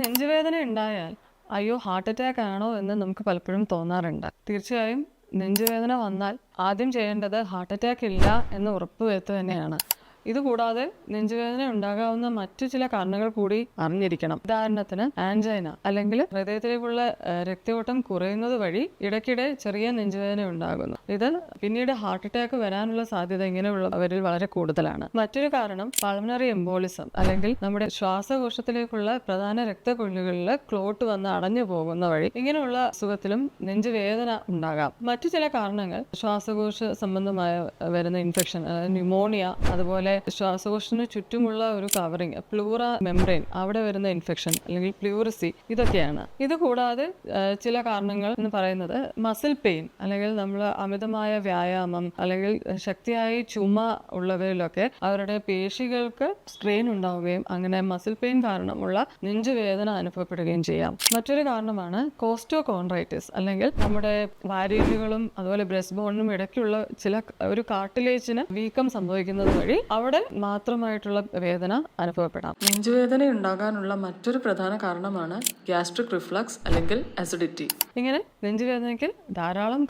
നെഞ്ചുവേദന ഉണ്ടായാൽ അയ്യോ ഹാർട്ട് അറ്റാക്ക് ആണോ എന്ന് നമുക്ക് പലപ്പോഴും തോന്നാറുണ്ട്. തീർച്ചയായും നെഞ്ചുവേദന വന്നാൽ ആദ്യം ചെയ്യേണ്ടത് ഹാർട്ട് അറ്റാക്ക് ഇല്ല എന്ന് ഉറപ്പുവരുത്തുക തന്നെയാണ്. ഇതുകൂടാതെ നെഞ്ചുവേദന ഉണ്ടാകാവുന്ന മറ്റു ചില കാരണങ്ങൾ കൂടി അറിഞ്ഞിരിക്കണം. ഉദാഹരണത്തിന് ആൻജൈന അല്ലെങ്കിൽ ഹൃദയത്തിലേക്കുള്ള രക്തയോട്ടം കുറയുന്നത് വഴി ഇടയ്ക്കിടെ ചെറിയ നെഞ്ചുവേദന ഉണ്ടാകുന്നു. ഇത് പിന്നീട് ഹാർട്ട് അറ്റാക്ക് വരാനുള്ള സാധ്യത ഇങ്ങനെയുള്ളവരിൽ വളരെ കൂടുതലാണ്. മറ്റൊരു കാരണം പൾമണറി എംബോളിസം അല്ലെങ്കിൽ നമ്മുടെ ശ്വാസകോശത്തിലേക്കുള്ള പ്രധാന രക്തക്കൊള്ളികളിൽ ക്ലോട്ട് വന്ന് അടഞ്ഞു പോകുന്ന വഴി ഇങ്ങനെയുള്ള അസുഖത്തിലും നെഞ്ചുവേദന ഉണ്ടാകാം. മറ്റു ചില കാരണങ്ങൾ ശ്വാസകോശ സംബന്ധമായ വരുന്ന ഇൻഫെക്ഷൻ, ന്യൂമോണിയ, അതുപോലെ ശ്വാസകോശത്തിന് ചുറ്റുമുള്ള ഒരു കവറിങ് പ്ലൂറ മെംബ്രെയിൻ, അവിടെ വരുന്ന ഇൻഫെക്ഷൻ അല്ലെങ്കിൽ പ്ലൂറിസി, ഇതൊക്കെയാണ്. ഇത് കൂടാതെ ചില കാരണങ്ങൾ എന്ന് പറയുന്നത് മസിൽ പെയിൻ അല്ലെങ്കിൽ നമ്മൾ അമിതമായ വ്യായാമം അല്ലെങ്കിൽ ശക്തിയായി ചുമ ഉള്ളവരിലൊക്കെ അവരുടെ പേശികൾക്ക് സ്ട്രെയിൻ ഉണ്ടാവുകയും അങ്ങനെ മസിൽ പെയിൻ കാരണമുള്ള നെഞ്ചുവേദന അനുഭവപ്പെടുകയും ചെയ്യാം. മറ്റൊരു കാരണമാണ് കോസ്റ്റോകോൺഡ്രൈറ്റിസ് അല്ലെങ്കിൽ നമ്മുടെ വാരിയലുകളും അതുപോലെ ബ്രസ്റ്റ് ബോണിനും ഇടയ്ക്കുള്ള ഒരു കാർട്ടിലേജിന് വീക്കം സംഭവിക്കുന്നത് വഴി അവിടെ മാത്രമായിട്ടുള്ള വേദന അനുഭവപ്പെടാം. നെഞ്ചുവേദന ഉണ്ടാകാനുള്ള മറ്റൊരു പ്രധാന കാരണമാണ് ഗ്യാസ്ട്രിക് റിഫ്ലക്സ് അല്ലെങ്കിൽ അസിഡിറ്റി. ഇങ്ങനെ നെഞ്ചുവേദനയ്ക്ക് ധാരാളം